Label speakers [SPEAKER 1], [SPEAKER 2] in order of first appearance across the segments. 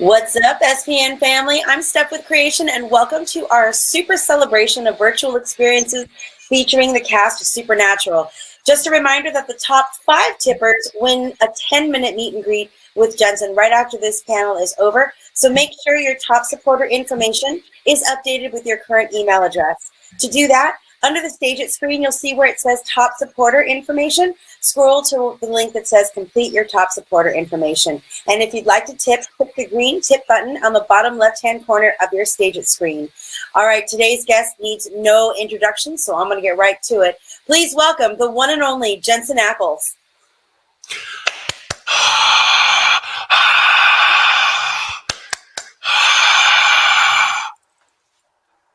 [SPEAKER 1] What's up, SPN family? I'm Steph with Creation, and welcome to our super celebration of virtual experiences featuring the cast of Supernatural. Just a reminder that the top 5 tippers win a 10-minute meet and greet with Jensen right after this panel is over. So make sure your top supporter information is updated with your current email address. To do that, under the Stage It screen, you'll see where it says Top Supporter Information. Scroll to the link that says Complete Your Top Supporter Information. And if you'd like to tip, click the green tip button on the bottom left-hand corner of your Stage It screen. All right, today's guest needs no introduction, so I'm going to get right to it. Please welcome the one and only Jensen Ackles.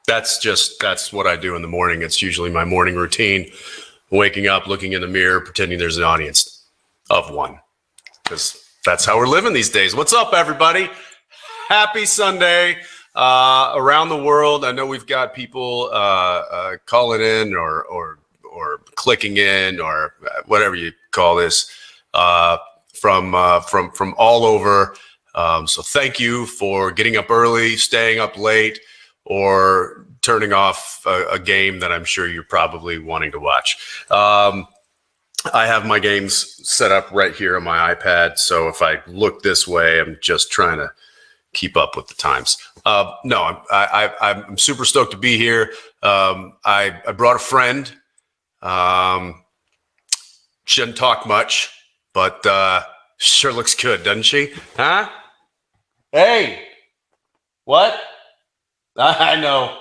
[SPEAKER 2] That's what I do in the morning. It's usually my morning routine, waking up, looking in the mirror, pretending there's an audience of one, because that's how we're living these days. What's up, everybody? Happy Sunday around the world. I know we've got people calling in or clicking in or whatever you call this from all over. So thank you for getting up early, staying up late, or turning off a game that I'm sure you're probably wanting to watch. I have my games set up right here on my iPad, so if I look this way, I'm just trying to keep up with the times. No, I'm super stoked to be here. I brought a friend. She doesn't talk much, but sure looks good, doesn't she? Huh? Hey, what? I know.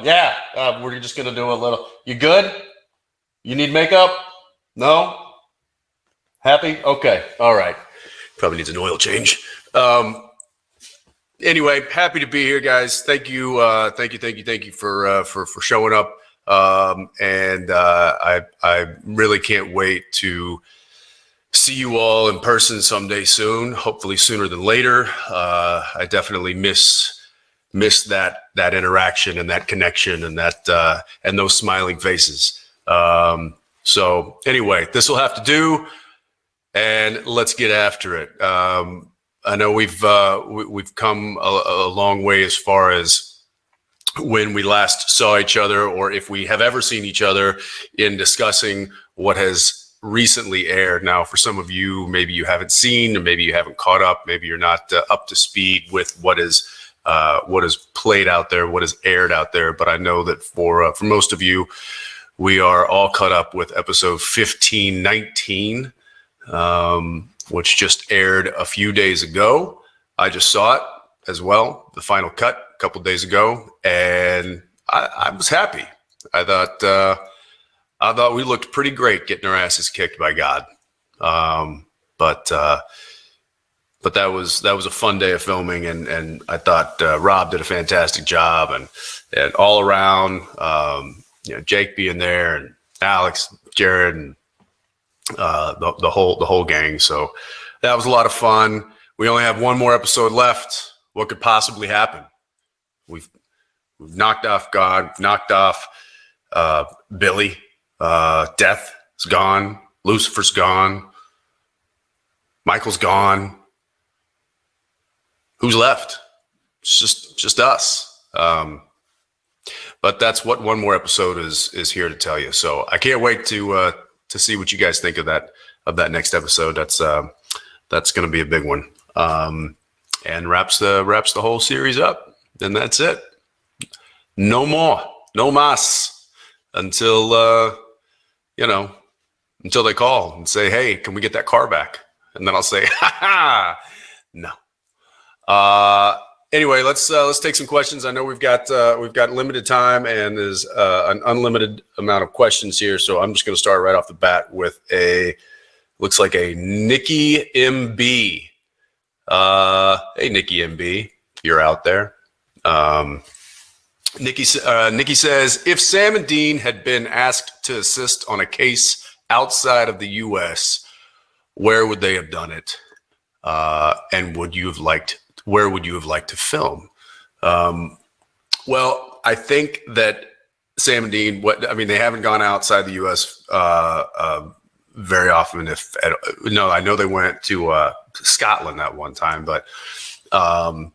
[SPEAKER 2] Yeah, we're just going to do a little. You good? You need makeup? No? Happy? Okay. All right. Probably needs an oil change. Anyway, happy to be here, guys. Thank you for showing up. I really can't wait to see you all in person someday soon. Hopefully sooner than later. I definitely miss that interaction and that connection and that and those smiling faces. So anyway, this will have to do, and let's get after it. I know we've come a long way as far as when we last saw each other, or if we have ever seen each other, in discussing what has recently aired. Now, for some of you, maybe you haven't seen, or maybe you haven't caught up, maybe you're not up to speed with what is played out there, what is aired out there. But I know that for most of you, we are all caught up with episode 1519, which just aired a few days ago. I just saw it as well, the final cut, a couple days ago, and I was happy. I thought we looked pretty great getting our asses kicked by God. But that was a fun day of filming, and I thought Rob did a fantastic job, and all around, Jake being there, and Alex, Jared, and the whole gang. So that was a lot of fun. We only have one more episode left. What could possibly happen? We've knocked off God, knocked off Billy. Death is gone. Lucifer's gone. Michael's gone. Who's left? It's just us. But that's what one more episode is here to tell you. So I can't wait to see what you guys think of that next episode. That's going to be a big one. And wraps the whole series up. And that's it. No more, no mas, until until they call and say, "Hey, can we get that car back?" And then I'll say, "Ha ha, no." Anyway, let's take some questions. I know we've got limited time, and there's an unlimited amount of questions here. So I'm just going to start right off the bat with looks like a Nikki MB. Hey, Nikki MB, you're out there. Nikki says, if Sam and Dean had been asked to assist on a case outside of the U.S., where would they have done it? And where would you have liked to film? Well, I think that Sam and Dean, they haven't gone outside the U.S. Very often. I know they went to Scotland that one time, but I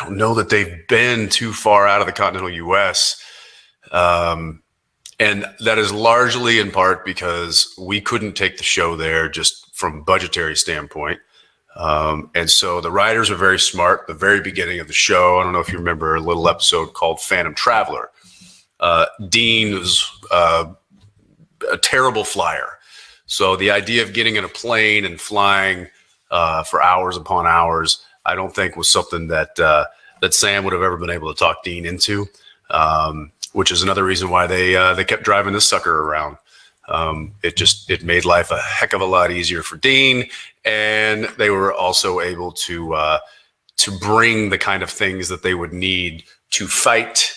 [SPEAKER 2] don't know that they've been too far out of the continental U.S. And that is largely in part because we couldn't take the show there just from a budgetary standpoint. And so the writers are very smart. The very beginning of the show, I don't know if you remember a little episode called Phantom Traveler. Dean was a terrible flyer. So the idea of getting in a plane and flying for hours upon hours, I don't think was something that that Sam would have ever been able to talk Dean into, which is another reason why they kept driving this sucker around. It made life a heck of a lot easier for Dean, and they were also able to bring the kind of things that they would need to fight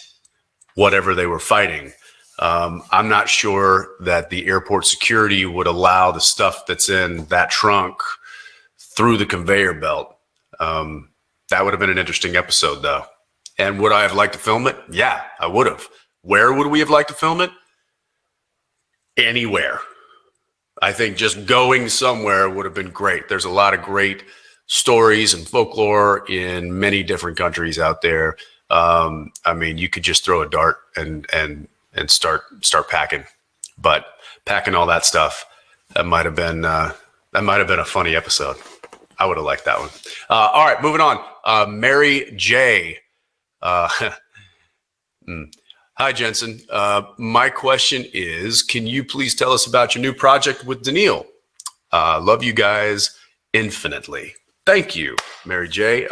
[SPEAKER 2] whatever they were fighting. I'm not sure that the airport security would allow the stuff that's in that trunk through the conveyor belt. That would have been an interesting episode, though. And would I have liked to film it? Yeah, I would have. Where would we have liked to film it? Anywhere. I think just going somewhere would have been great. There's a lot of great stories and folklore in many different countries out there. I mean, you could just throw a dart and start packing, but packing all that stuff, that might have been a funny episode. I would have liked that one. All right, moving on. Mary J. Hi, Jensen. My question is, can you please tell us about your new project with Daniil? Love you guys infinitely. Thank you, Mary J.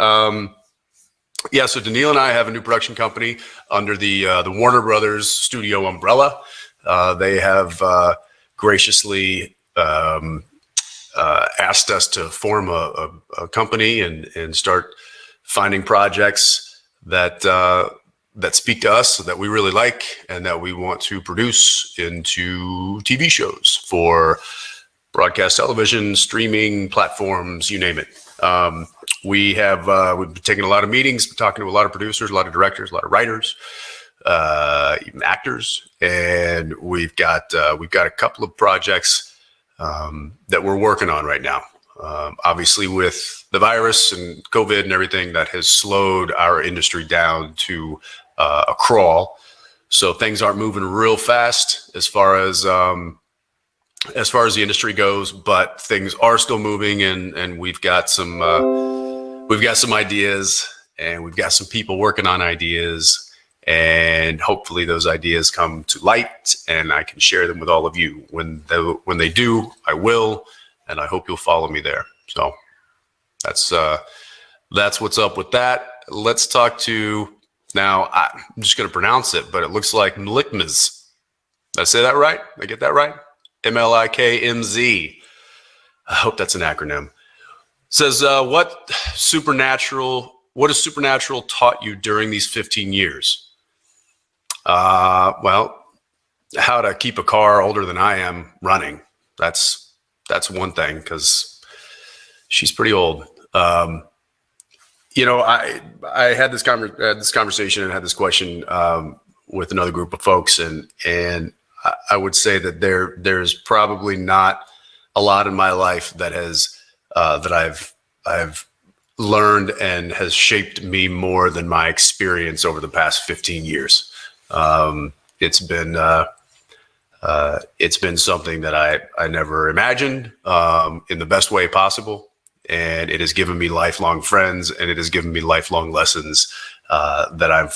[SPEAKER 2] Yeah, so Daniil and I have a new production company under the Warner Brothers studio umbrella. They have graciously asked us to form a company and start finding projects that speak to us, that we really like, and that we want to produce into TV shows for broadcast television, streaming platforms, you name it. We've been taking a lot of meetings, talking to a lot of producers, a lot of directors, a lot of writers, even actors, and we've got a couple of projects that we're working on right now. Obviously, with the virus and COVID and everything, that has slowed our industry down to a crawl. So things aren't moving real fast as far as the industry goes, but things are still moving, and we've got some ideas, and we've got some people working on ideas, and hopefully those ideas come to light, and I can share them with all of you. When they do, I will, and I hope you'll follow me there. So that's what's up with that. Let's talk to, now I'm just going to pronounce it, but it looks like Mlikmz. Did I say that right? Did I get that right? MLIKMZ. I hope that's an acronym. Says, what has supernatural taught you during these 15 years? Well, how to keep a car older than I am running. That's one thing, because she's pretty old. You know, I had this conversation and had this question with another group of folks, and I would say that there's probably not a lot in my life that has that I've learned and has shaped me more than my experience over the past 15 years. It's been something that I never imagined in the best way possible. And it has given me lifelong friends, and it has given me lifelong lessons that I'm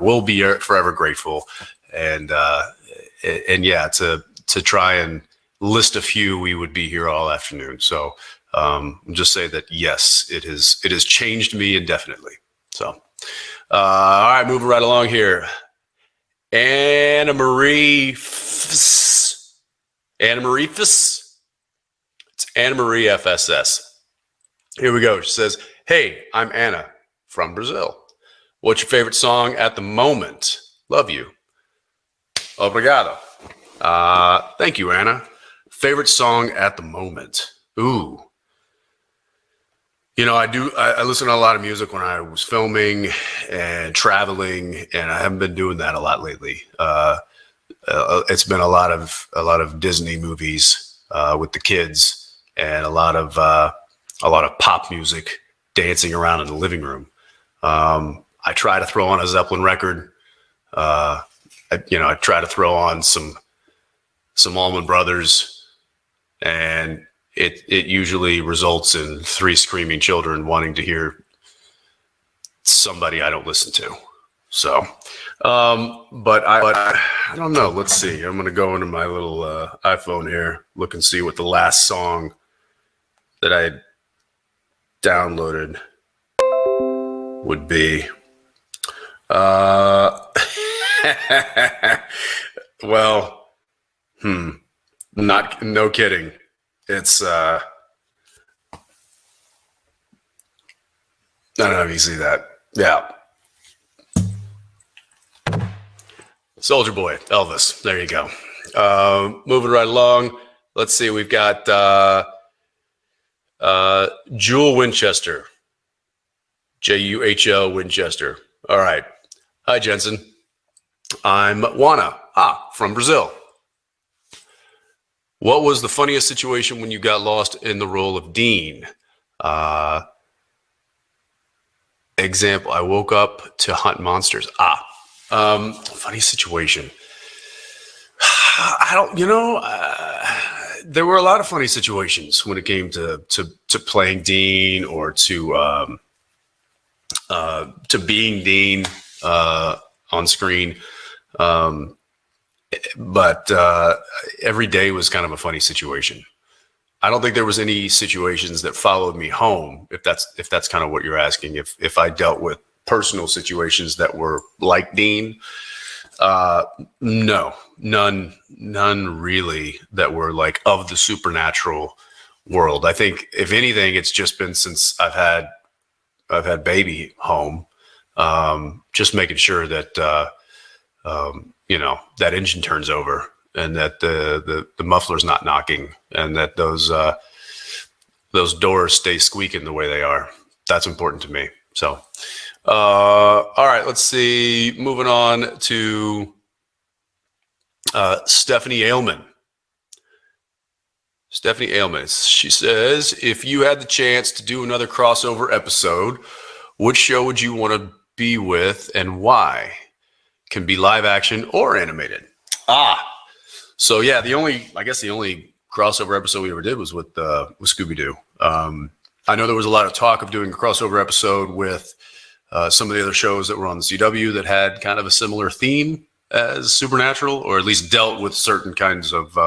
[SPEAKER 2] will be forever grateful. And yeah, to try and list a few, we would be here all afternoon. So just say that, yes, it has changed me indefinitely. So, all right, moving right along here. Anna Marie F. It's Anna Marie FSS. Here we go. She says, hey, I'm Anna from Brazil. What's your favorite song at the moment? Love you. Obrigado. Thank you, Anna. Favorite song at the moment. Ooh. You know, I listen to a lot of music when I was filming and traveling, and I haven't been doing that a lot lately. It's been a lot of Disney movies with the kids, and a lot of pop music, dancing around in the living room. I try to throw on a Zeppelin record. I try to throw on some Allman Brothers, and it usually results in 3 screaming children wanting to hear somebody I don't listen to. So, but I don't know. Let's see. I'm gonna go into my little iPhone here, look and see what the last song that I downloaded would be. Well, no kidding. It's I don't know if you see that. Yeah. Soldier Boy, Elvis. There you go. Moving right along. Let's see. We've got Jewel Winchester. Juhl Winchester. All right. Hi, Jensen. I'm Juana. From Brazil. What was the funniest situation when you got lost in the role of Dean? Example, I woke up to hunt monsters. Funny situation. There were a lot of funny situations when it came to playing Dean or to being Dean on screen. But every day was kind of a funny situation. I don't think there was any situations that followed me home, if that's kind of what you're asking. If I dealt with personal situations that were like Dean, no, none really that were like of the supernatural world. I think if anything, it's just been since I've had baby home, just making sure that that engine turns over and that the muffler's not knocking and that those doors stay squeaking the way they are. That's important to me. So, all right, let's see. Moving on to Stephanie Ailman. Stephanie Ailman. She says, if you had the chance to do another crossover episode, which show would you want to be with and why? Can be live action or animated. So yeah, the only crossover episode we ever did was with Scooby-Doo. I know there was a lot of talk of doing a crossover episode with some of the other shows that were on the CW that had kind of a similar theme as Supernatural, or at least dealt with certain kinds of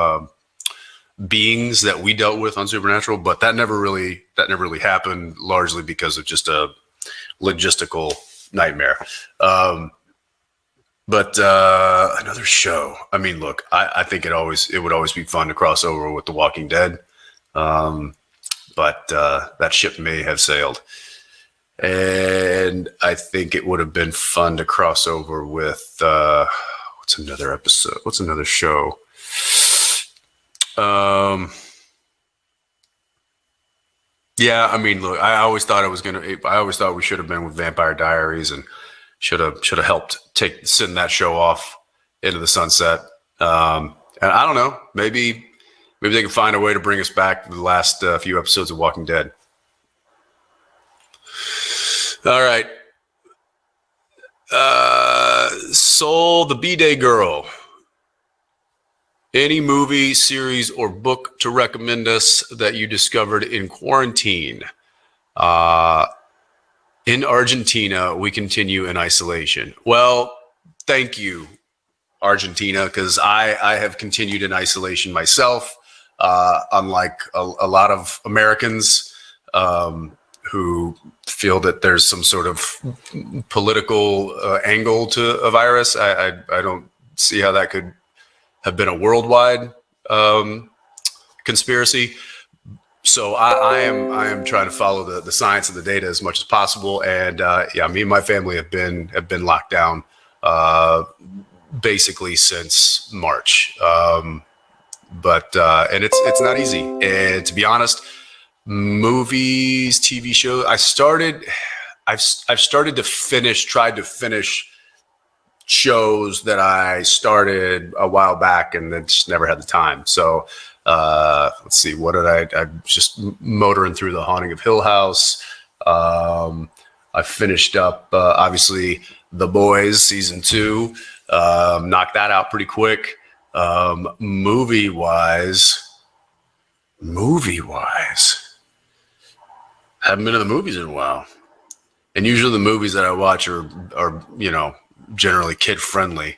[SPEAKER 2] beings that we dealt with on Supernatural, but that never really happened, largely because of just a logistical nightmare. But another show. I mean, look, I think it would always be fun to cross over with The Walking Dead. But that ship may have sailed. And I think it would have been fun to cross over with what's another episode? What's another show? Yeah, I mean, look, I always thought we should have been with Vampire Diaries and should have helped send that show off into the sunset. And I don't know, maybe they can find a way to bring us back to the last few episodes of Walking Dead. All right. Soul the B-Day Girl. Any movie, series, or book to recommend us that you discovered in quarantine? In Argentina, we continue in isolation. Well, thank you, Argentina, because I have continued in isolation myself, unlike a lot of Americans who feel that there's some sort of political angle to a virus. I don't see how that could have been a worldwide conspiracy. So I am trying to follow the science and the data as much as possible. And yeah, me and my family have been locked down basically since March. But it's not easy. And to be honest, movies, TV shows, I've tried to finish shows that I started a while back and then just never had the time. So let's see, I'm just motoring through The Haunting of Hill House. I finished up, obviously, The Boys season 2. Knocked that out pretty quick. Movie-wise, haven't been to the movies in a while. And usually the movies that I watch are generally kid friendly.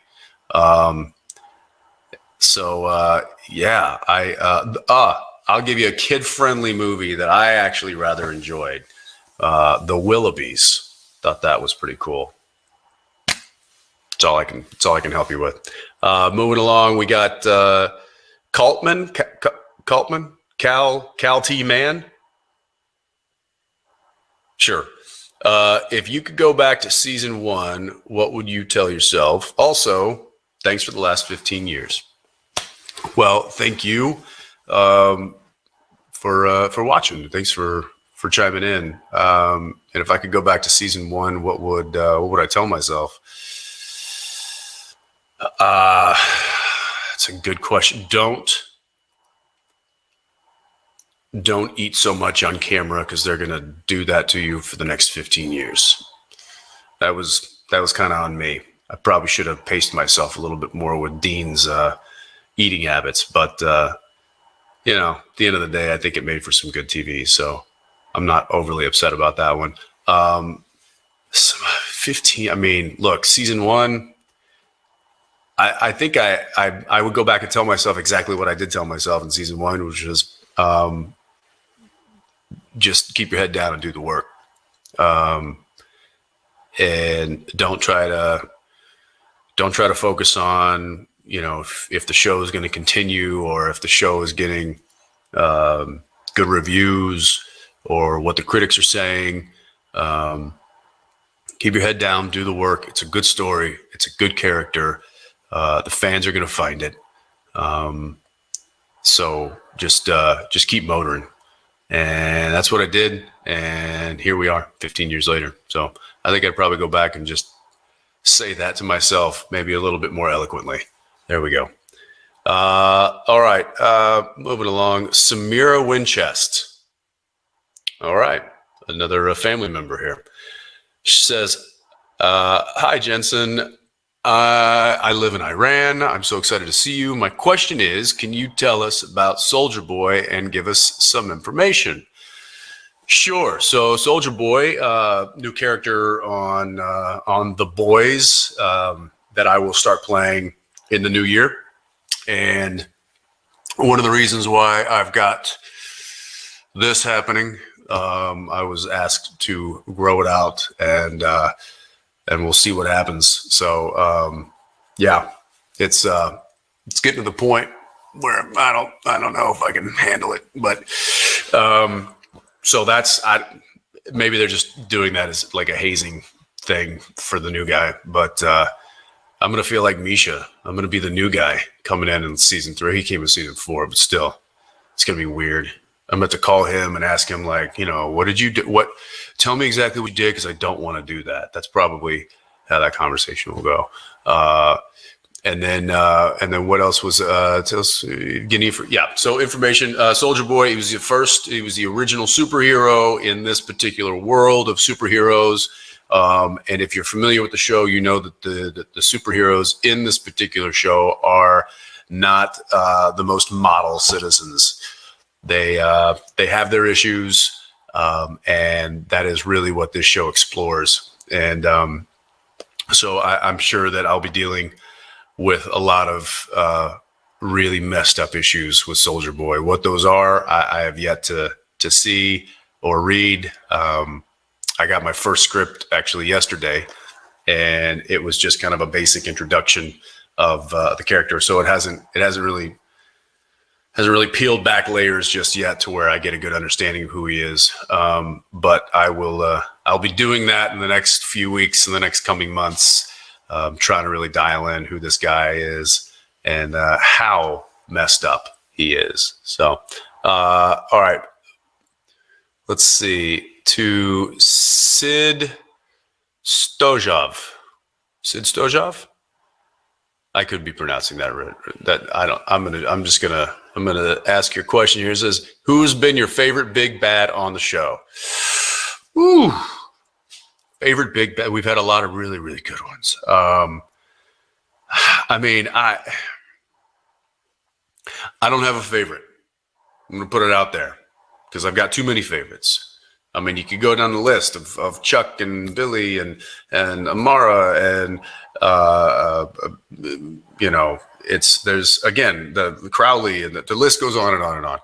[SPEAKER 2] I'll give you a kid friendly movie that I actually rather enjoyed. The Willoughbys. Thought that was pretty cool. That's all I can help you with. Moving along, we got Cal T Man. Sure. If you could go back to season 1, what would you tell yourself? Also, thanks for the last 15 years. Well, thank you for watching. Thanks for chiming in. And if I could go back to season 1, what would I tell myself? That's a good question. Don't eat so much on camera, because they're going to do that to you for the next 15 years. That was kind of on me. I probably should have paced myself a little bit more with Dean's eating habits, but at the end of the day, I think it made for some good TV, so I'm not overly upset about that one. 15, I mean, look, season 1, I think I would go back and tell myself exactly what I did tell myself in season 1, which was just keep your head down and do the work. And don't try to focus on, if the show is going to continue, or if the show is getting good reviews, or what the critics are saying. Keep your head down, do the work. It's a good story. It's a good character. The fans are going to find it. So just keep motoring. And that's what I did. And here we are 15 years later. So I think I'd probably go back and just say that to myself, maybe a little bit more eloquently. There we go. All right. Moving along. Samira Winchest. All right. Another family member here. She says, hi, Jensen. I live in Iran. I'm so excited to see you. My question is, can you tell us about Soldier Boy and give us some information? Sure. So Soldier Boy, new character on The Boys that I will start playing in the new year. And one of the reasons why I've got this happening, I was asked to grow it out, and we'll see what happens. So yeah, it's getting to the point where I don't know if I can handle it, but so maybe they're just doing that as like a hazing thing for the new guy, but I'm gonna feel like Misha. I'm gonna be the new guy coming in season 3. He came in season 4, but still, it's gonna be weird. I'm about to call him and ask him, like, what did you do? Tell me exactly what you did, because I don't want to do that. That's probably how that conversation will go. And then what else was so information. Soldier Boy, he was the original superhero in this particular world of superheroes. And if you're familiar with the show, you know that the superheroes in this particular show are not the most model citizens. They have their issues, and that is really what this show explores. And so I'm sure that I'll be dealing with a lot of really messed up issues with Soldier Boy. What those are, I have yet to see or read. I got my first script actually yesterday, and it was just kind of a basic introduction of the character. So it hasn't really peeled back layers just yet to where I get a good understanding of who he is. But I'll be doing that in the next few weeks, in the next coming months, trying to really dial in who this guy is and how messed up he is. So, all right, let's see, to Sid Stojov. Sid Stojov? I could be pronouncing that right. I'm gonna ask your question here. It says, who's been your favorite big bad on the show? Ooh, favorite big bad. We've had a lot of really, really good ones. I mean, I don't have a favorite. I'm gonna put it out there because I've got too many favorites. I mean, you could go down the list of Chuck and Billy and Amara and you know, there's again the Crowley and the list goes on and on and on.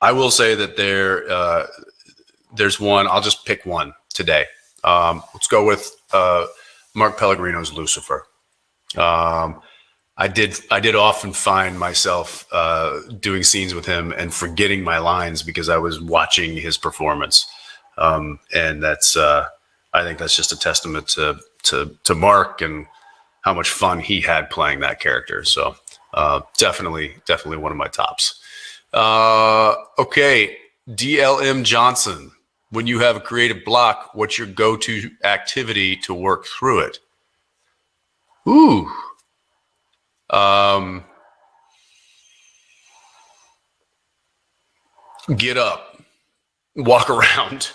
[SPEAKER 2] I will say that there's one. I'll just pick one today. Let's go with Mark Pellegrino's Lucifer. I did often find myself doing scenes with him and forgetting my lines because I was watching his performance, and that's I think that's just a testament to Mark and how much fun he had playing that character. So definitely one of my tops. Okay, DLM Johnson. When you have a creative block, what's your go-to activity to work through it? Ooh. Get up, walk around.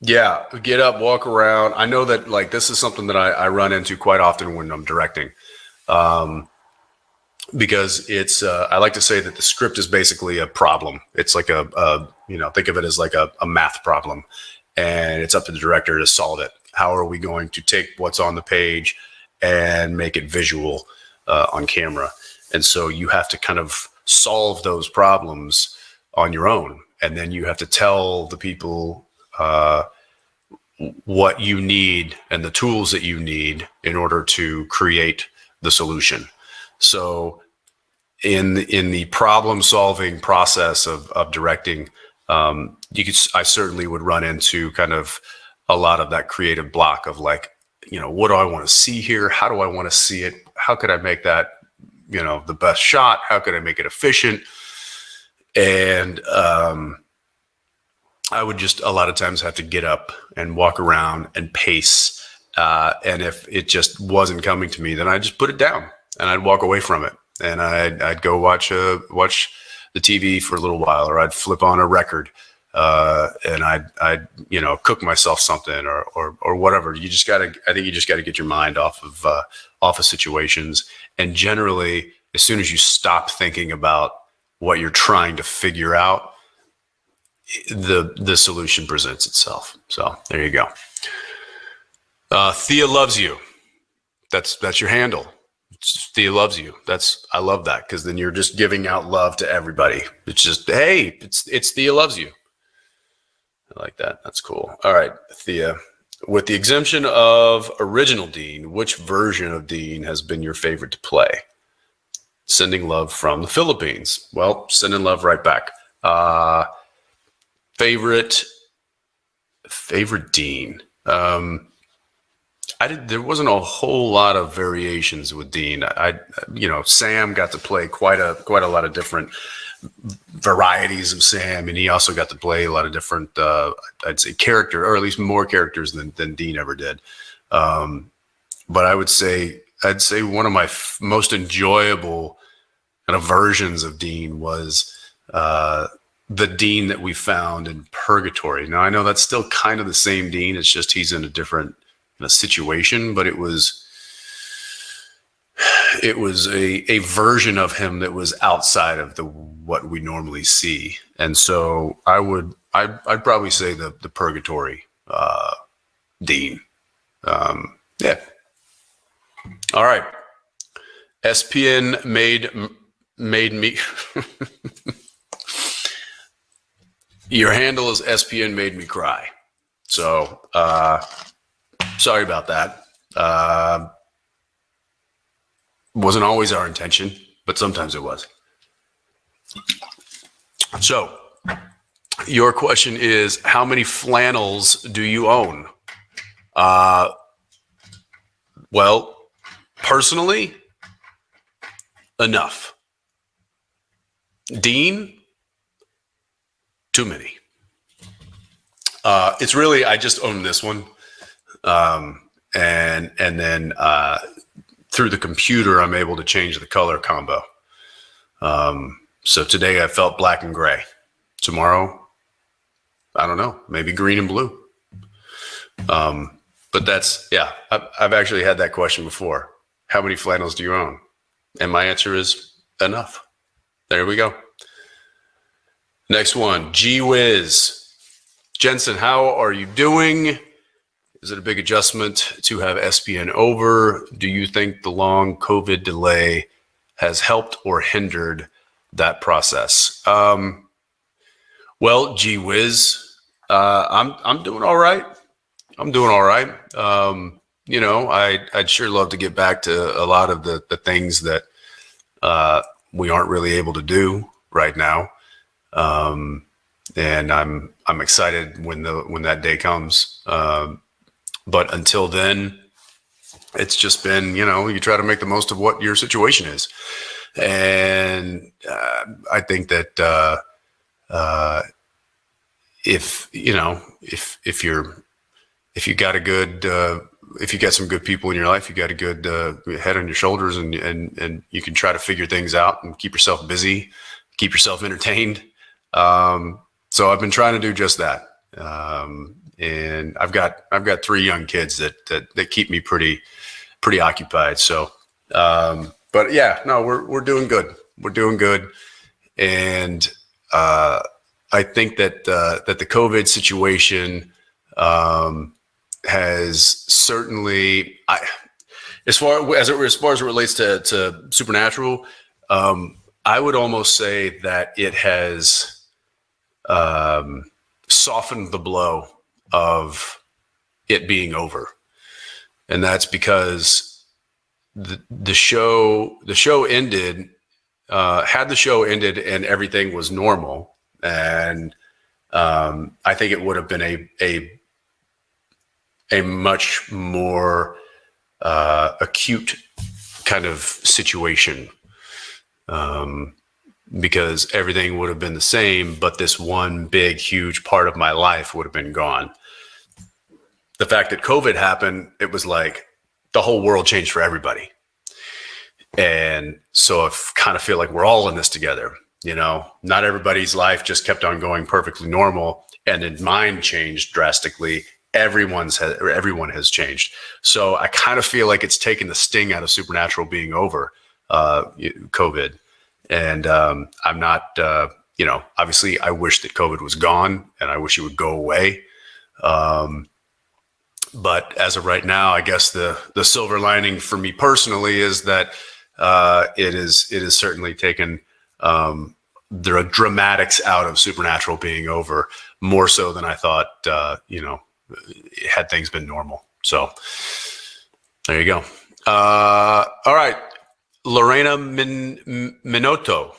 [SPEAKER 2] Yeah, get up, walk around. I know that like this is something that I run into quite often when I'm directing. Because it's I like to say that the script is basically a problem. It's like think of it as like a math problem, and it's up to the director to solve it. How are we going to take what's on the page and make it visual on camera? And so you have to kind of solve those problems on your own, and then you have to tell the people what you need and the tools that you need in order to create the solution. So in the problem solving process of directing, I certainly would run into kind of a lot of that creative block of like, what do I want to see here? How do I want to see it? How could I make that, the best shot? How could I make it efficient? And I would just a lot of times have to get up and walk around and pace. And if it just wasn't coming to me, then I'd just put it down and I'd walk away from it. And I'd go watch the TV for a little while, or I'd flip on a record, and I'd cook myself something or whatever. I think you just gotta get your mind off of situations. And generally, as soon as you stop thinking about what you're trying to figure out, the solution presents itself. So there you go. Thea loves you. That's your handle. Thea loves you. I love that, because then you're just giving out love to everybody. It's just, hey, it's Thea loves you. I like that. That's cool. All right, Thea. With the exemption of original Dean, which version of Dean has been your favorite to play? Sending love from the Philippines. Well, sending love right back. Favorite Dean. There wasn't a whole lot of variations with Dean. Sam got to play quite a lot of different varieties of Sam, and he also got to play a lot of different, I'd say, character, or at least more characters than Dean ever did. But I'd say one of my most enjoyable kind of versions of Dean was the Dean that we found in Purgatory. Now I know that's still kind of the same Dean. It's just he's in a different situation, but it was a version of him that was outside of what we normally see. And so I'd probably say the Purgatory Dean. Yeah. All right. SPN made me your handle is SPN made me cry. So sorry about that. Wasn't always our intention, but sometimes it was. So your question is, how many flannels do you own? Well, personally, enough. Dean, too many. It's really, I just own this one. And then through the computer, I'm able to change the color combo. So today I felt black and gray. Tomorrow, I don't know, maybe green and blue. But that's, yeah, I've actually had that question before. How many flannels do you own? And my answer is enough. There we go. Next one, Gee Whiz. Jensen, how are you doing? Is it a big adjustment to have SPN over? Do you think the long COVID delay has helped or hindered that process? Well, Gee Whiz, I'm doing all right. I'm doing all right. You know, I'd sure love to get back to a lot of the things that we aren't really able to do right now. And I'm excited when that day comes. But until then, it's just been, you know, you try to make the most of what your situation is. And I think that if you got a good, if you got some good people in your life, you got a good head on your shoulders, and you can try to figure things out and keep yourself busy, keep yourself entertained. So I've been trying to do just that. And I've got 3 young kids that keep me pretty occupied. So, but yeah, no, we're doing good. We're doing good. And I think that the COVID situation has certainly, as far as it relates to Supernatural, I would almost say that it has softened the blow of it being over, and that's because the show ended. Had the show ended and everything was normal, and I think it would have been a much more acute kind of situation, because everything would have been the same, but this one big, huge part of my life would have been gone. The fact that COVID happened, it was like the whole world changed for everybody. And so I kind of feel like we're all in this together. You know, not everybody's life just kept on going perfectly normal, and then mine changed drastically. Everyone has changed. So I kind of feel like it's taken the sting out of Supernatural being over COVID. And I'm not, you know, obviously I wish that COVID was gone and I wish it would go away. But as of right now, I guess the silver lining for me personally is that it is certainly taken the dramatics out of Supernatural being over, more so than I thought, you know, had things been normal. So there you go. All right. Lorena Minotto.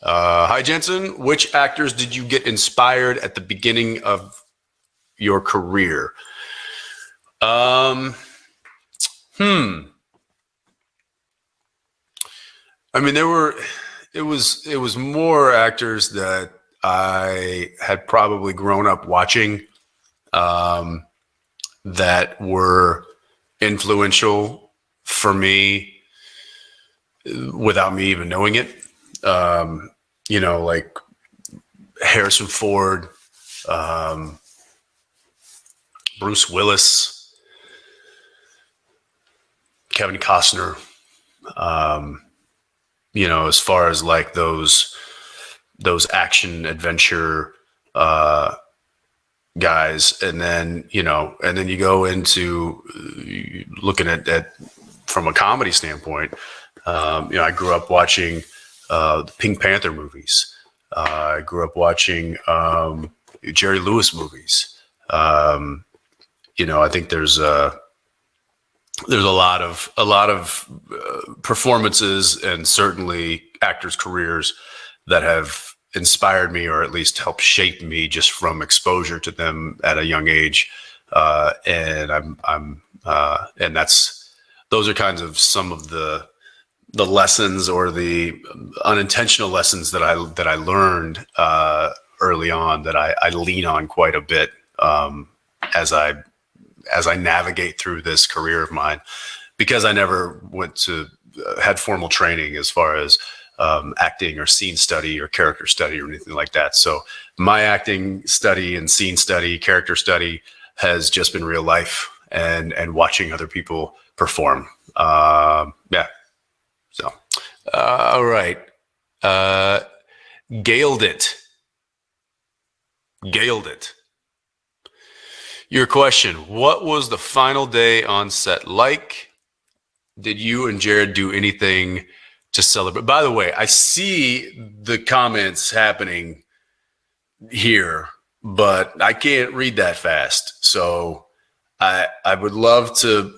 [SPEAKER 2] Hi, Jensen. Which actors did you get inspired at the beginning of your career? I mean, it was more actors that I had probably grown up watching, that were influential for me without me even knowing it. You know, like Harrison Ford, Bruce Willis, Kevin Costner. You know, as far as like those action adventure guys, and then you go into looking at from a comedy standpoint. You know, I grew up watching the Pink Panther movies. I grew up watching Jerry Lewis movies. You know, I think there's a lot of performances and certainly actors' careers that have inspired me, or at least helped shape me, just from exposure to them at a young age. And and those are kinds of some of the lessons, or the unintentional lessons that I learned early on, that I lean on quite a bit as I navigate through this career of mine, because I never had formal training as far as acting or scene study or character study or anything like that. So my acting study and scene study, character study has just been real life and watching other people perform. Yeah. So, all right. Galed it. Galed it. Your question, what was the final day on set like? Did you and Jared do anything to celebrate? By the way, I see the comments happening here, but I can't read that fast. So I would love to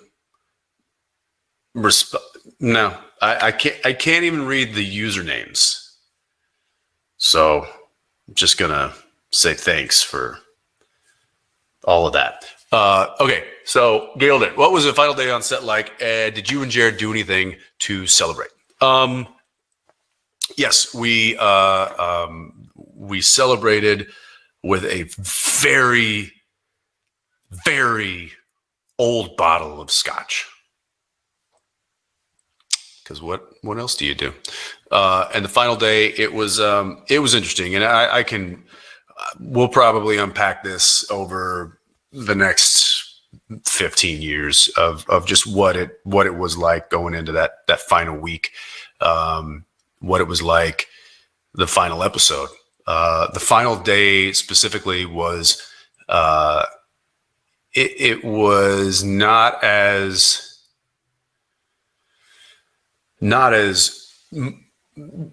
[SPEAKER 2] no, I can't even read the usernames. So I'm just gonna say thanks for all of that. Okay, so Gailed it. What was the final day on set like? Did you and Jared do anything to celebrate? Yes, we celebrated with a very, very old bottle of scotch. Because what else do you do? And the final day, it was interesting, and we'll probably unpack this over the next 15 years of just what it was like going into that final week, what it was like the final episode. The final day specifically was it was not as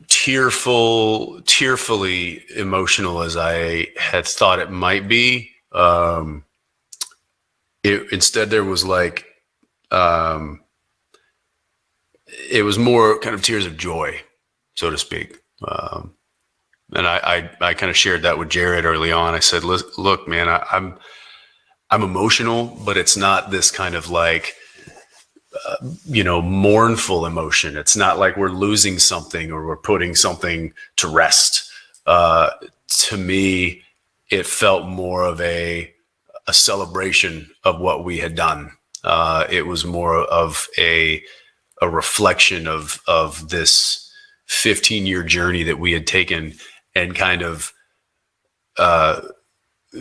[SPEAKER 2] tearfully emotional as I had thought it might be. Instead there was like it was more kind of tears of joy, so to speak. And I kind of shared that with Jared early on. I said, look, man, I'm emotional, but it's not this kind of like, mournful emotion. It's not like we're losing something or we're putting something to rest. To me, it felt more of a celebration of what we had done. It was more of a reflection of this 15-year journey that we had taken, and kind of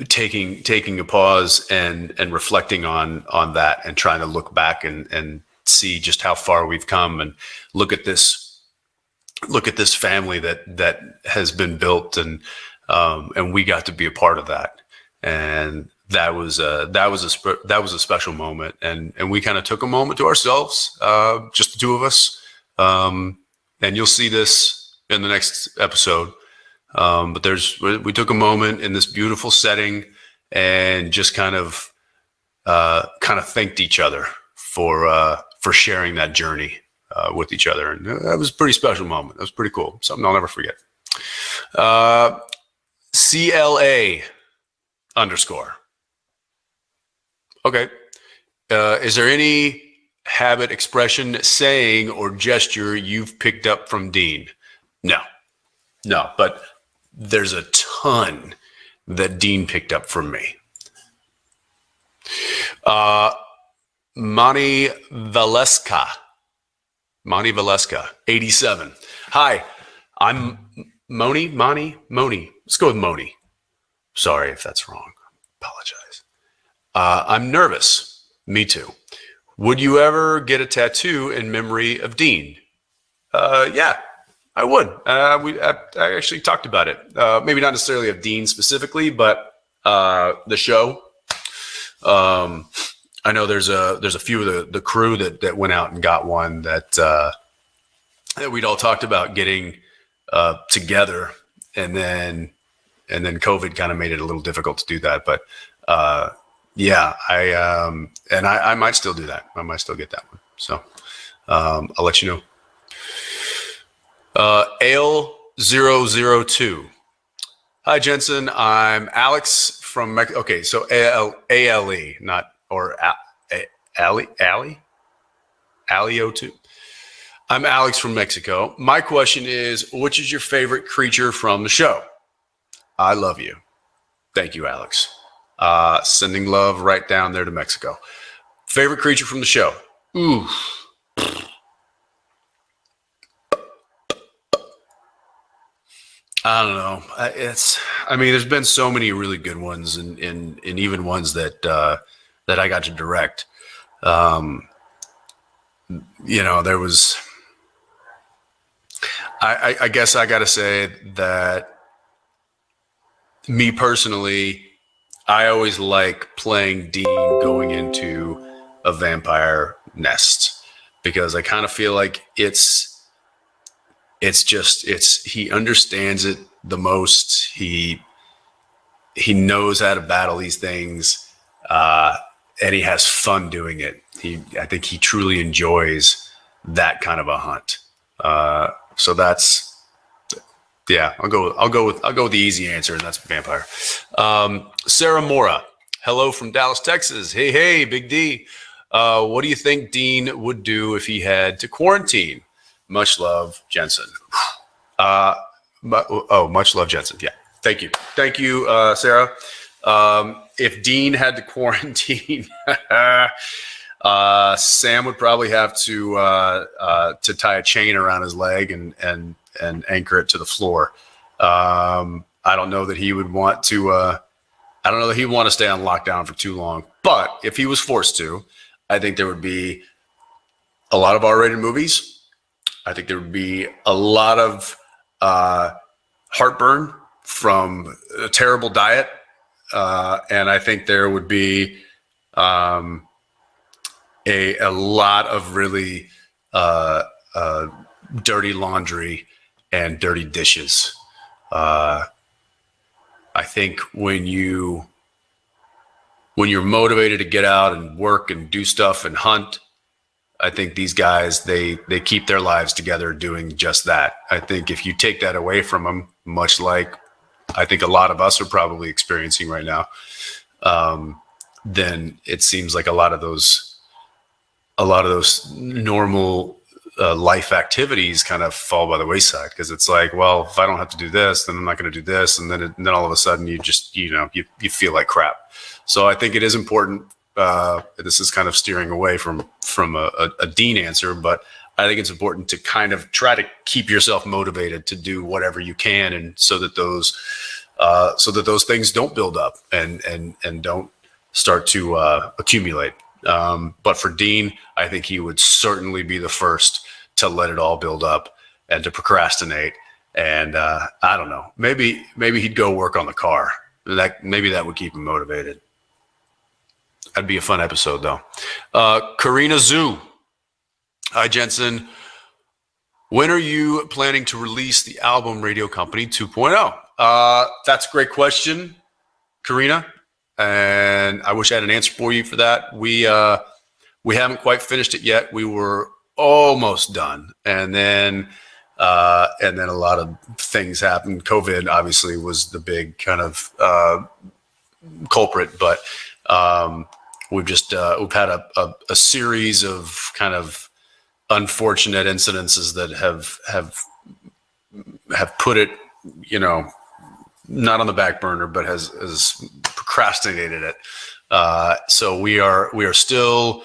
[SPEAKER 2] taking a pause and reflecting on that, and trying to look back and see just how far we've come, and look at this family that has been built, and we got to be a part of that. And that was a special moment, and we kind of took a moment to ourselves, just the two of us. And you'll see this in the next episode. But we took a moment in this beautiful setting and just kind of thanked each other for sharing that journey with each other. And that was a pretty special moment. That was pretty cool. Something I'll never forget. CLA_. Okay. Is there any habit, expression, saying, or gesture you've picked up from Dean? No, but there's a ton that Dean picked up from me. Mani Valeska, 87. Hi, I'm Moni. Let's go with Moni. Sorry if that's wrong. Apologize. I'm nervous. Me too. Would you ever get a tattoo in memory of Dean? Yeah, I would. I actually talked about it. Maybe not necessarily of Dean specifically, but the show. I know there's a few of the crew that went out and got one that we'd all talked about getting together, and then COVID kind of made it a little difficult to do that. But yeah, I might still do that. I might still get that one. So I'll let you know. Ale002. Hi, Jensen. I'm Alex from Mexico. Okay, so ALE, not, or Ali 02. I'm Alex from Mexico. My question is, which is your favorite creature from the show? I love you. Thank you, Alex. Sending love right down there to Mexico. Favorite creature from the show? Ooh. I don't know. I mean, there's been so many really good ones, and even ones that I got to direct. Um, there was. I guess I got to say that me personally, I always like playing Dean going into a vampire nest because I kind of feel like it's he understands it the most. He knows how to battle these things, uh, and he has fun doing it. I think he truly enjoys that kind of a hunt. So that's yeah. I'll go with the easy answer, and that's vampire. Sarah Mora, hello from Dallas, Texas. Hey, hey, Big D. What do you think Dean would do if he had to quarantine? Much love, Jensen. Uh, much love, Jensen. Yeah. Thank you, Sarah. If Dean had to quarantine, Sam would probably have to tie a chain around his leg and anchor it to the floor. I don't know that he would want to. I don't know that he'd want to stay on lockdown for too long. But if he was forced to, I think there would be a lot of R-rated movies. I think there would be a lot of heartburn from a terrible diet, and I think there would be a lot of really dirty laundry and dirty dishes. I think when you're motivated to get out and work and do stuff and hunt, I think these guys they keep their lives together doing just that. I think if you take that away from them, much like I think a lot of us are probably experiencing right now, then it seems like a lot of those normal life activities kind of fall by the wayside because it's like, well, if I don't have to do this, then I'm not going to do this, and then all of a sudden you just you feel like crap. So I think it is important. This is kind of steering away from a Dean answer, but I think it's important to kind of try to keep yourself motivated to do whatever you can, and so that those things don't build up and don't start to accumulate. But for Dean, I think he would certainly be the first to let it all build up and to procrastinate. And I don't know, maybe he'd go work on the car. Maybe that would keep him motivated. That'd be a fun episode, though. Karina Zhu. Hi, Jensen. When are you planning to release the album Radio Company 2.0? That's a great question, Karina. And I wish I had an answer for you for that. We haven't quite finished it yet. We were almost done. And then a lot of things happened. COVID obviously was the big kind of culprit, but we've had a series of kind of unfortunate incidences that have put it, not on the back burner, but has procrastinated it. So we are still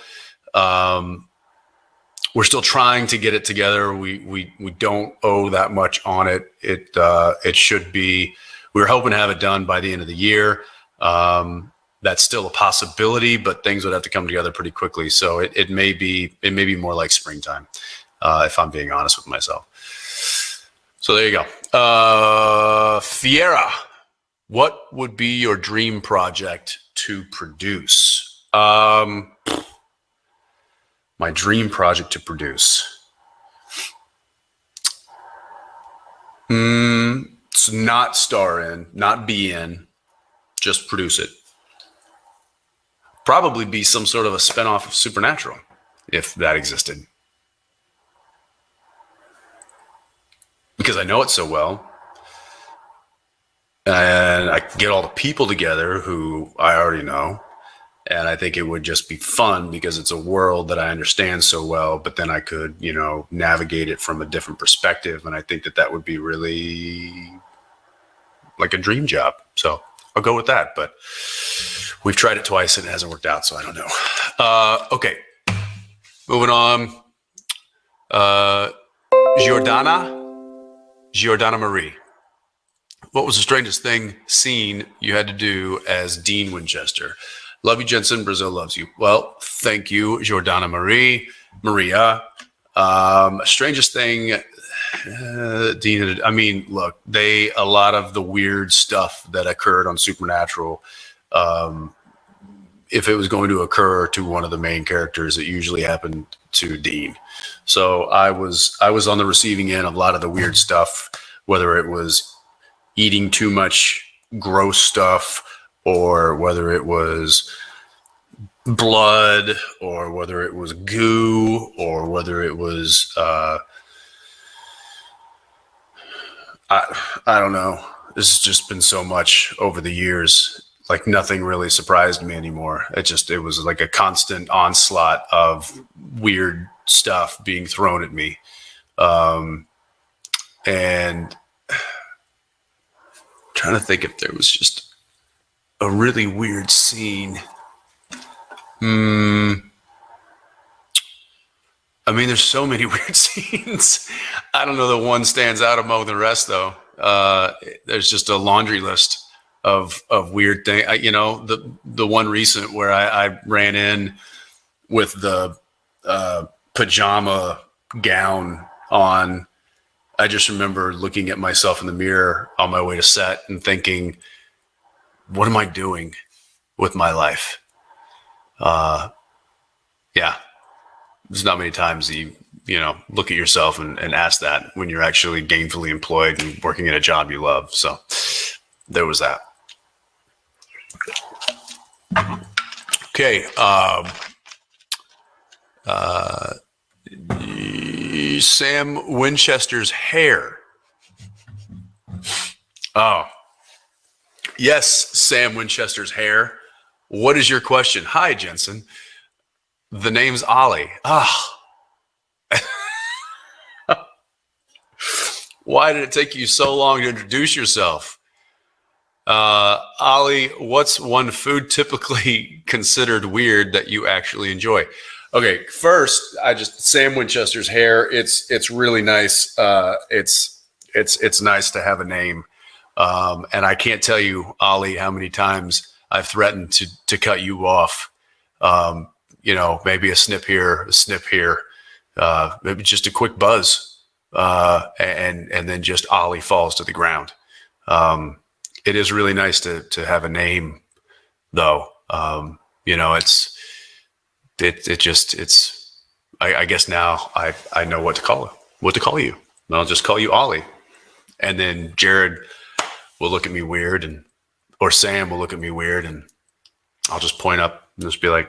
[SPEAKER 2] we're still trying to get it together. We don't owe that much on it. It should be. We were hoping to have it done by the end of the year. That's still a possibility, but things would have to come together pretty quickly. So it may be more like springtime, if I'm being honest with myself. So there you go. Fiera, what would be your dream project to produce? My dream project to produce. It's not star in, not be in, just produce it. Probably be some sort of a spinoff of Supernatural, if that existed. Because I know it so well. And I can get all the people together who I already know. And I think it would just be fun because it's a world that I understand so well, but then I could, navigate it from a different perspective. And I think that would be really like a dream job. So I'll go with that. But we've tried it twice and it hasn't worked out, so I don't know. Okay, moving on. Giordana Marie. What was the strangest scene you had to do as Dean Winchester? Love you, Jensen. Brazil loves you. Well, thank you, Jordana Maria. Strangest thing, Dean. I mean, look, a lot of the weird stuff that occurred on Supernatural. If it was going to occur to one of the main characters, it usually happened to Dean. So I was on the receiving end of a lot of the weird stuff, whether it was eating too much gross stuff, or whether it was blood, or whether it was goo, or whether it was I don't know. There's just been so much over the years. Like nothing really surprised me anymore. It was like a constant onslaught of weird stuff being thrown at me. And trying to think if there was just a really weird scene. I mean, there's so many weird scenes. I don't know that one stands out among the rest, though. There's just a laundry list of weird things. The one recent where I ran in with the pajama gown on. I just remember looking at myself in the mirror on my way to set and thinking, what am I doing with my life? Yeah. There's not many times you look at yourself and ask that when you're actually gainfully employed and working at a job you love. So there was that. Okay. Sam Winchester's hair. Oh, yes, Sam Winchester's hair. What is your question? Hi, Jensen. The name's Ollie. Why did it take you so long to introduce yourself? Ollie, what's one food typically considered weird that you actually enjoy? Okay, first, Sam Winchester's hair. It's really nice. It's nice to have a name. And I can't tell you, Ollie, how many times I've threatened to cut you off. Maybe a snip here, maybe just a quick buzz, and then just Ollie falls to the ground. It is really nice to have a name, though. I guess now I know what to call you. I'll just call you Ollie, and then Jared will look at me weird, or Sam will look at me weird, and I'll just point up and just be like,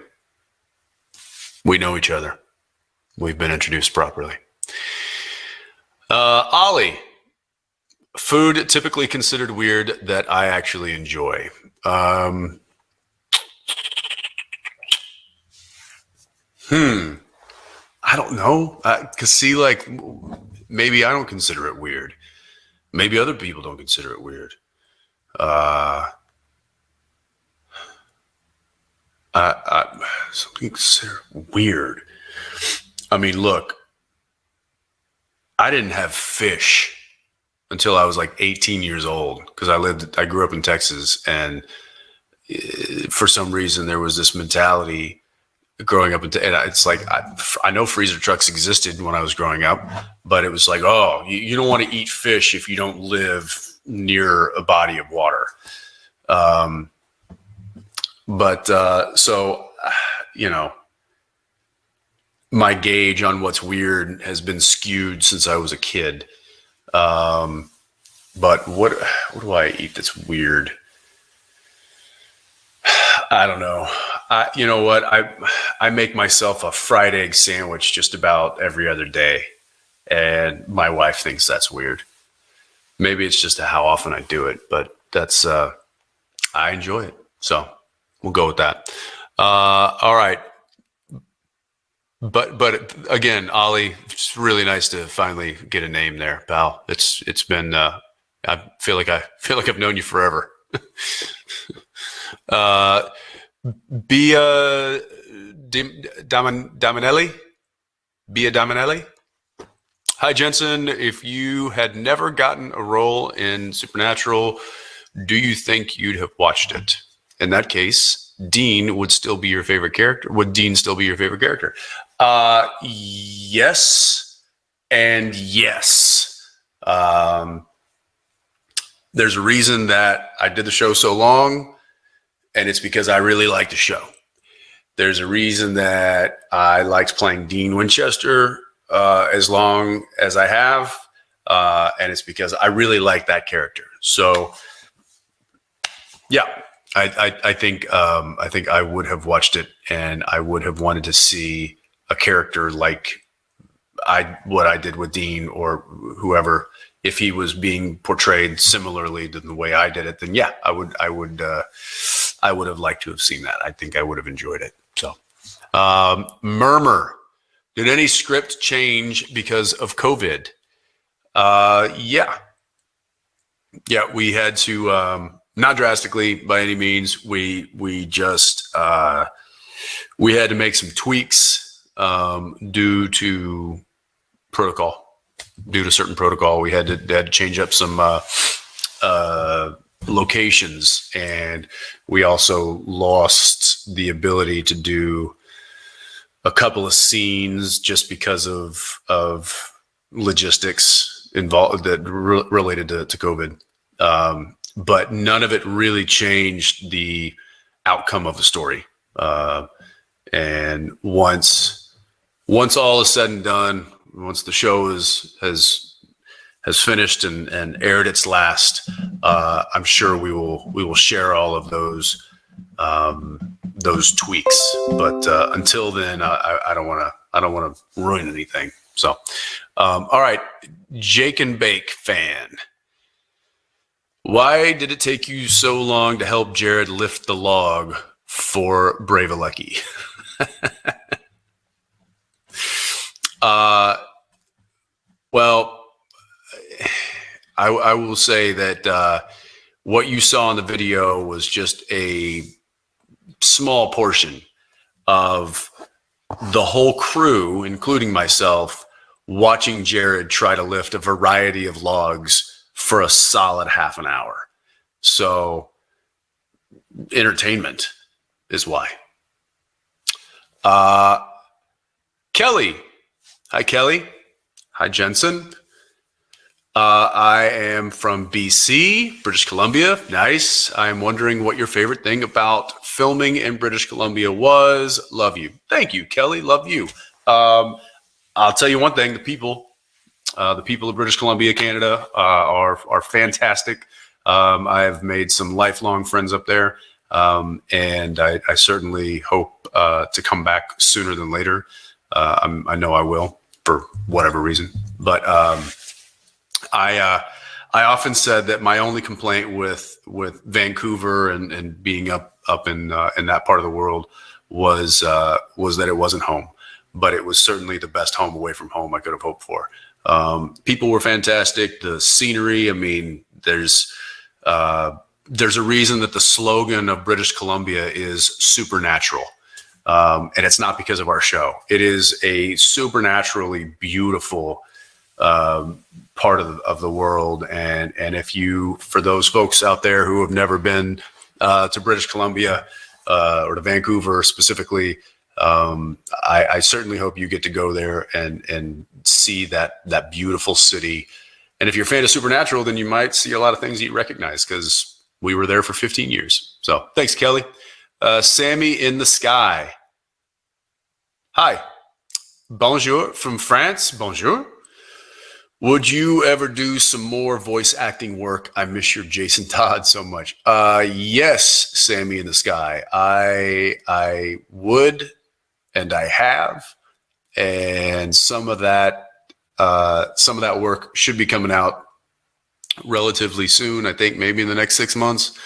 [SPEAKER 2] we know each other. We've been introduced properly. Ollie, food typically considered weird that I actually enjoy. I don't know. Maybe I don't consider it weird. Maybe other people don't consider it weird. Something considered weird. I mean, look, I didn't have fish until I was like 18 years old because I grew up in Texas, and for some reason there was this mentality growing up, and it's like I know freezer trucks existed when I was growing up, but it was like, oh, you don't want to eat fish if you don't live near a body of water. My gauge on what's weird has been skewed since I was a kid. But what do I eat that's weird? I don't know. You know what? I make myself a fried egg sandwich just about every other day, and my wife thinks that's weird. Maybe it's just how often I do it, but that's I enjoy it. So we'll go with that. All right. But again, Ollie, it's really nice to finally get a name there, pal. It's been I feel like I've known you forever. Bia Damanelli. Hi, Jensen. If you had never gotten a role in Supernatural, do you think you'd have watched it? In that case, Dean would still be your favorite character. Would Dean still be your favorite character? Yes and yes. Um, there's a reason that I did the show so long, and it's because I really like the show. There's a reason that I liked playing Dean Winchester as long as I have, and it's because I really like that character. So, yeah, I think I would have watched it, and I would have wanted to see a character like what I did with Dean or whoever. If he was being portrayed similarly to the way I did it, then yeah, I would have liked to have seen that. I think I would have enjoyed it. So, Murmur, did any script change because of COVID? Yeah, we had to, not drastically by any means. We just we had to make some tweaks due to protocol. Due to certain protocol, we had to change up some locations, and we also lost the ability to do a couple of scenes just because of logistics involved that related to COVID. But none of it really changed the outcome of the story. And once all is said and done, once the show has finished and aired its last, I'm sure we will share all of those tweaks. But until then, I don't want to ruin anything. So, all right, Jake and Bake fan. Why did it take you so long to help Jared lift the log for Brave Lucky? Well, I will say that what you saw in the video was just a small portion of the whole crew, including myself, watching Jared try to lift a variety of logs for a solid half an hour. So, entertainment is why. Kelly. Hi, Kelly. Hi, Jensen. I am from BC, British Columbia. Nice. I'm wondering what your favorite thing about filming in British Columbia was. Love you. Thank you, Kelly. Love you. I'll tell you one thing: the people of British Columbia, Canada, are fantastic. I have made some lifelong friends up there, and I certainly hope to come back sooner than later. I know I will for whatever reason, but I often said that my only complaint with Vancouver and being up in that part of the world was that it wasn't home, but it was certainly the best home away from home I could have hoped for. People were fantastic. The scenery, I mean, there's a reason that the slogan of British Columbia is supernatural. And it's not because of our show. It is a supernaturally beautiful part of the world. And if you, for those folks out there who have never been to British Columbia or to Vancouver specifically, I certainly hope you get to go there and see that beautiful city. And if you're a fan of Supernatural, then you might see a lot of things that you recognize because we were there for 15 years. So thanks, Kelly. Sammy in the Sky. Hi. Bonjour from France. Bonjour. Would you ever do some more voice acting work? I miss your Jason Todd so much. Yes, Sammy in the Sky. I would, and I have, and some of that work should be coming out relatively soon. I think maybe in the next 6 months.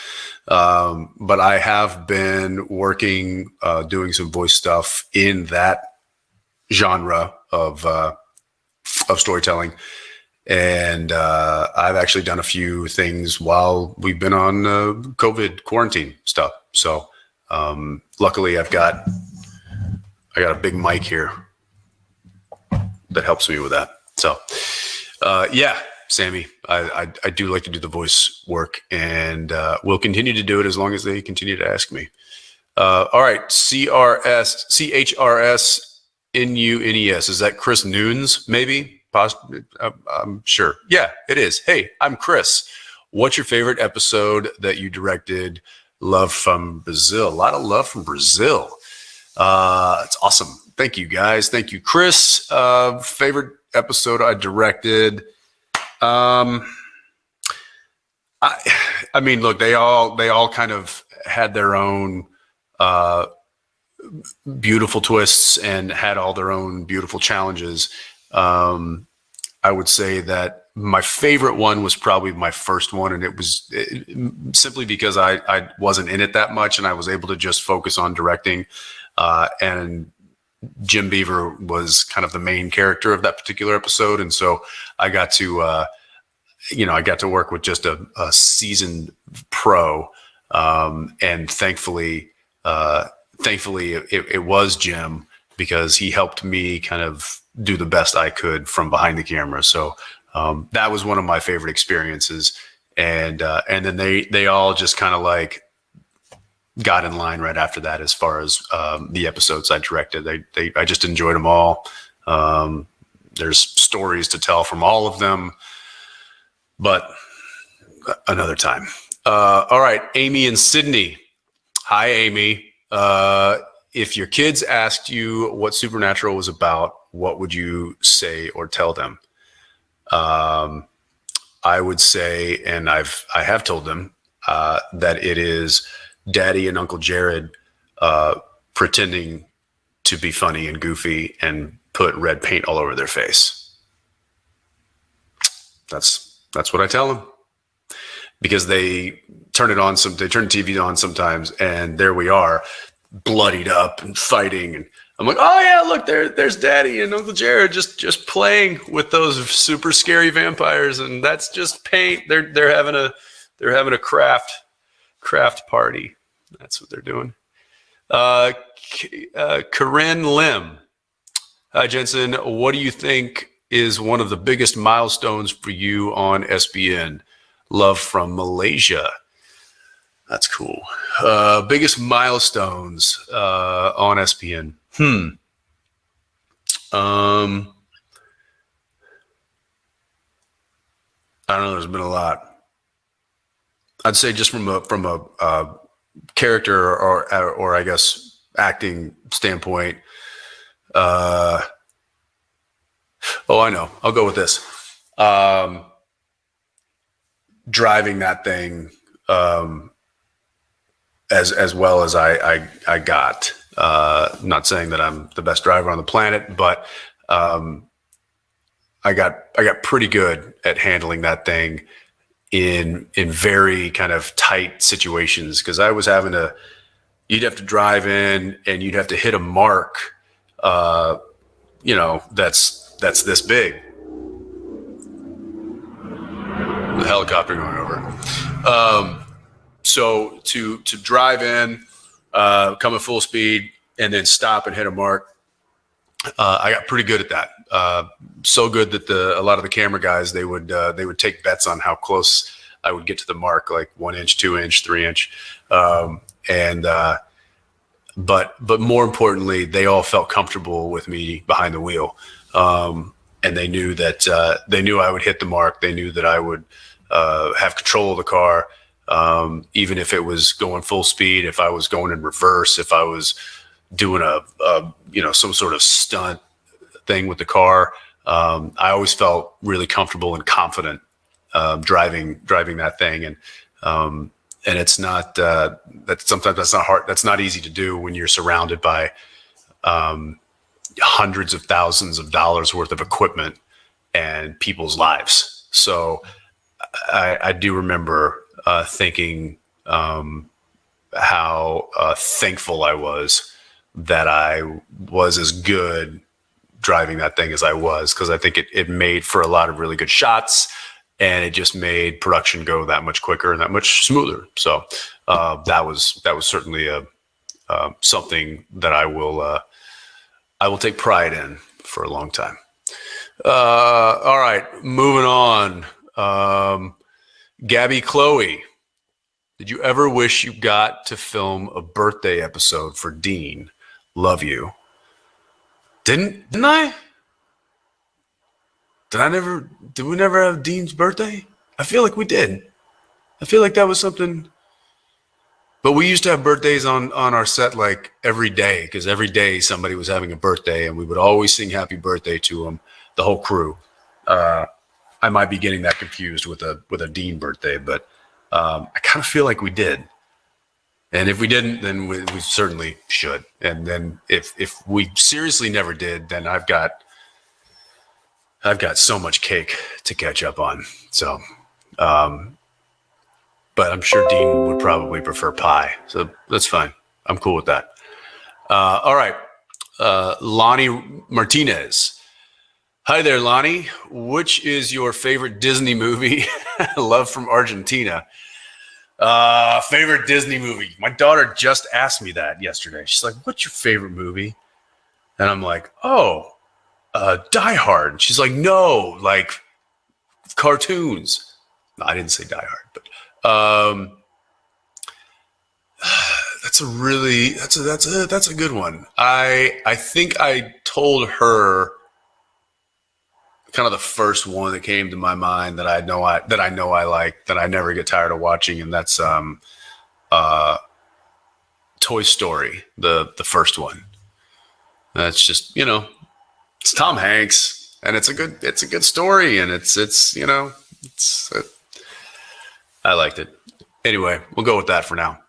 [SPEAKER 2] But I have been working, doing some voice stuff in that genre of storytelling. And I've actually done a few things while we've been on COVID quarantine stuff. So luckily I got a big mic here that helps me with that. So Yeah, Sammy, I do like to do the voice work, and will continue to do it as long as they continue to ask me. All right, CHRSNUNES. Is that Chris Nunes? Maybe. I'm sure. Yeah, it is. Hey, I'm Chris. What's your favorite episode that you directed? Love from Brazil. A lot of love from Brazil. It's awesome. Thank you, guys. Thank you, Chris. Favorite episode I directed. I mean, look, they all kind of had their own beautiful twists and had all their own beautiful challenges. I would say that my favorite one was probably my first one, and it was simply because I wasn't in it that much, and I was able to just focus on directing. And Jim Beaver was kind of the main character of that particular episode, and so I got to I got to work with just a seasoned pro, and thankfully it was Jim, because he helped me kind of do the best I could from behind the camera. So that was one of my favorite experiences, and then they all just kind of like got in line right after that as far as the episodes I directed. I just enjoyed them all. There's stories to tell from all of them, but another time. All right, Amy and Sydney. Hi, Amy. If your kids asked you what Supernatural was about, what would you say or tell them? I would say, and I have told them, that it is Daddy and Uncle Jared pretending to be funny and goofy and put red paint all over their face. That's what I tell them, because they turn it on they turn TV on sometimes, and there we are, bloodied up and fighting, and I'm like, oh yeah, look, there's Daddy and Uncle Jared just playing with those super scary vampires, and that's just paint. They're having a craft party. That's what they're doing. Corinne Lim. Hi, Jensen. What do you think is one of the biggest milestones for you on SBN? Love from Malaysia. That's cool. Biggest milestones on SPN. I don't know. There's been a lot. I'd say just from a character or I guess acting standpoint. Oh, I know. I'll go with this. Driving that thing as well as I got. Not saying that I'm the best driver on the planet, but I got pretty good at handling that thing in very kind of tight situations, because I was having to. You'd have to drive in and you'd have to hit a mark, that's this big. The helicopter going over. So to drive in, come at full speed, and then stop and hit a mark, I got pretty good at that. So good that a lot of the camera guys, they would take bets on how close I would get to the mark, like 1 inch, 2 inch, 3 inch, but more importantly, they all felt comfortable with me behind the wheel, and they knew that I would hit the mark. They knew that I would have control of the car. Even if it was going full speed, if I was going in reverse, if I was doing some sort of stunt thing with the car, I always felt really comfortable and confident driving that thing. And it's not that sometimes that's not hard. That's not easy to do when you're surrounded by hundreds of thousands of dollars worth of equipment and people's lives. So I do remember thinking how thankful I was that I was as good driving that thing as I was, because I think it made for a lot of really good shots, and it just made production go that much quicker and that much smoother. So that was certainly something that I will take pride in for a long time. All right, moving on. Gabby Chloe, did you ever wish you got to film a birthday episode for Dean? Love you. Didn't I? Did we never have Dean's birthday? I feel like we did. I feel like that was something. But we used to have birthdays on our set like every day, because every day somebody was having a birthday, and we would always sing happy birthday to them, the whole crew. I might be getting that confused with a Dean birthday, but I kind of feel like we did. And if we didn't, then we certainly should. And then if we seriously never did, then I've got so much cake to catch up on. So, but I'm sure Dean would probably prefer pie. So that's fine. I'm cool with that. All right. Lonnie Martinez. Hi there, Lonnie. Which is your favorite Disney movie? Love from Argentina. Favorite Disney movie. My daughter just asked me that yesterday. She's like, what's your favorite movie? And I'm like, oh, Die Hard. She's like, no, like cartoons. No, I didn't say Die Hard, but that's a good one. I think I told her kind of the first one that came to my mind that I know I like, that I never get tired of watching, and that's Toy Story, the first one. That's just, it's Tom Hanks, and it's a good story, and I liked it. Anyway, we'll go with that for now.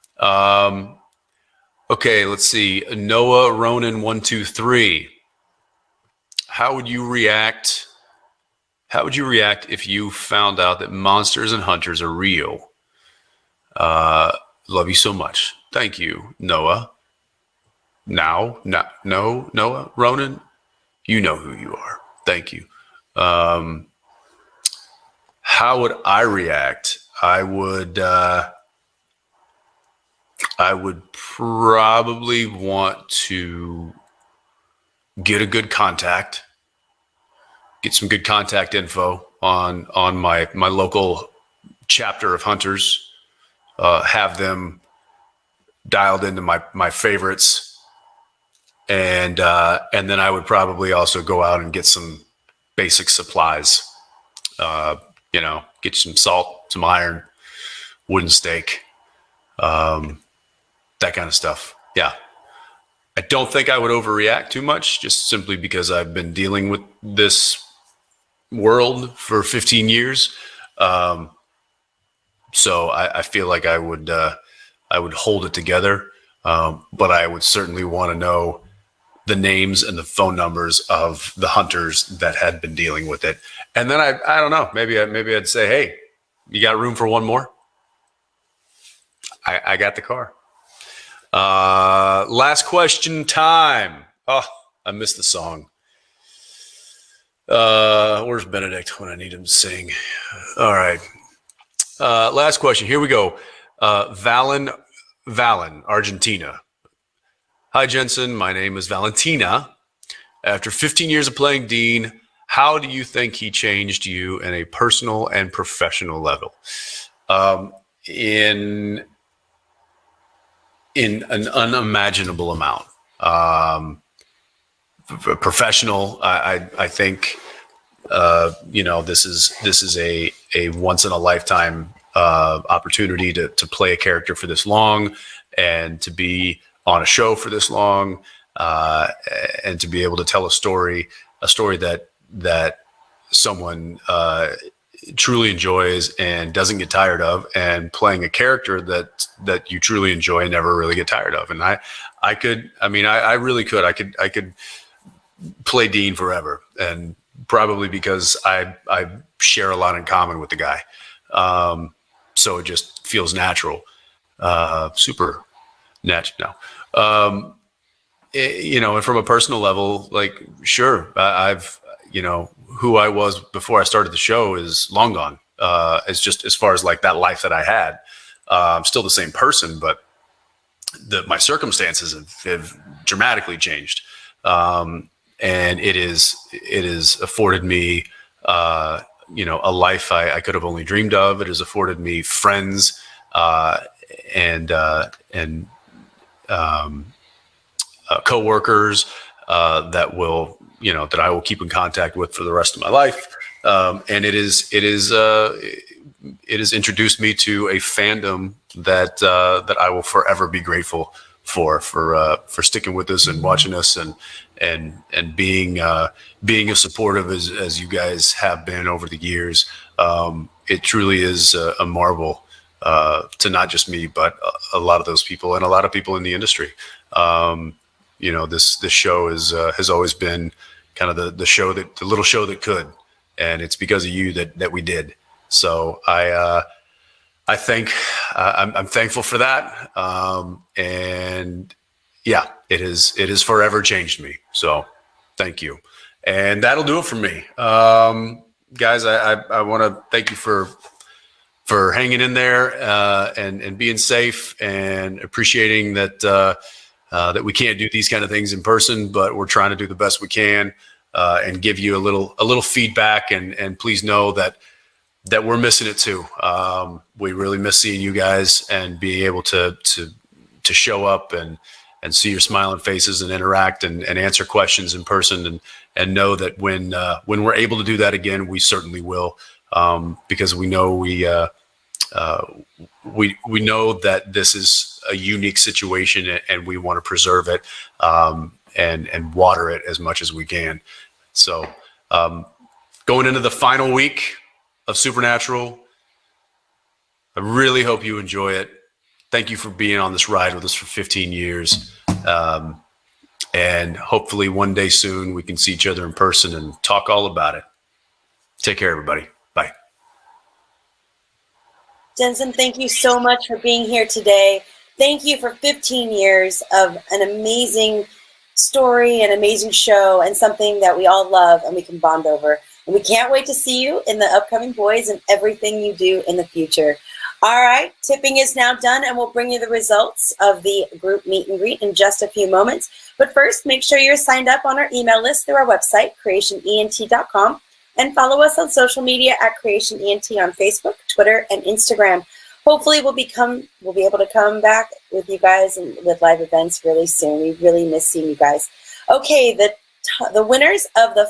[SPEAKER 2] Okay, let's see. Noah Ronan 123. How would you react if you found out that monsters and hunters are real? Love you so much. Thank you, Noah. No, Noah Ronan, you know who you are. Thank you. How would I react? I would probably want to get some good contact info on my local chapter of hunters, have them dialed into my favorites, and then I would probably also go out and get some basic supplies, get some salt, some iron, wooden stake, that kind of stuff. Yeah. I don't think I would overreact too much, just simply because I've been dealing with this world for 15 years. So I feel like I would hold it together. But I would certainly want to know the names and the phone numbers of the hunters that had been dealing with it. And then I don't know, maybe I'd say, hey, you got room for one more? I got the car. Last question time. Oh, I missed the song. Where's Benedict when I need him to sing? All right. Last question. Here we go. Valen, Argentina. Hi, Jensen. My name is Valentina. After 15 years of playing Dean, how do you think he changed you in a personal and professional level? In an unimaginable amount. Professional, I think, this is a once in a lifetime opportunity to play a character for this long, and to be on a show for this long, and to be able to tell a story that someone truly enjoys and doesn't get tired of, and playing a character that you truly enjoy and never really get tired of. And I really could. I could play Dean forever, and probably because I share a lot in common with the guy. So it just feels natural, super natural now. And from a personal level, like, sure, I've, who I was before I started the show is long gone. It's just as far as like that life that I had. I'm still the same person, but my circumstances have dramatically changed. and it is afforded me, a life I could have only dreamed of. It has afforded me friends, and coworkers that I will keep in contact with for the rest of my life. And it has introduced me to a fandom that I will forever be grateful for sticking with us and watching us and being as supportive as you guys have been over the years. It truly is a marvel to not just me, but a lot of those people and a lot of people in the industry. This show has always been kind of the little show that could, and it's because of you that we did. So I'm thankful for that. And yeah, it has forever changed me. So thank you. And that'll do it for me. Guys, I want to thank you for hanging in there, and being safe, and appreciating that we can't do these kind of things in person, but we're trying to do the best we can, and give you a little feedback, and please know that we're missing it too. We really miss seeing you guys and being able to show up and see your smiling faces and interact and answer questions in person, and know that when we're able to do that again, we certainly will, because we know we know that this is a unique situation, and we want to preserve it, and water it as much as we can. So going into the final week of Supernatural, I really hope you enjoy it. Thank you for being on this ride with us for 15 years. And hopefully one day soon we can see each other in person and talk all about it. Take care, everybody. Bye.
[SPEAKER 1] Jensen, thank you so much for being here today. Thank you for 15 years of an amazing story, an amazing show, and something that we all love and we can bond over. And we can't wait to see you in the upcoming boys and everything you do in the future. All right, tipping is now done, and we'll bring you the results of the group meet and greet in just a few moments. But first, make sure you're signed up on our email list through our website, creationent.com, and follow us on social media at creationent on Facebook, Twitter, and Instagram. Hopefully we'll be able to come back with you guys and with live events really soon. We really miss seeing you guys. Okay, the winners of the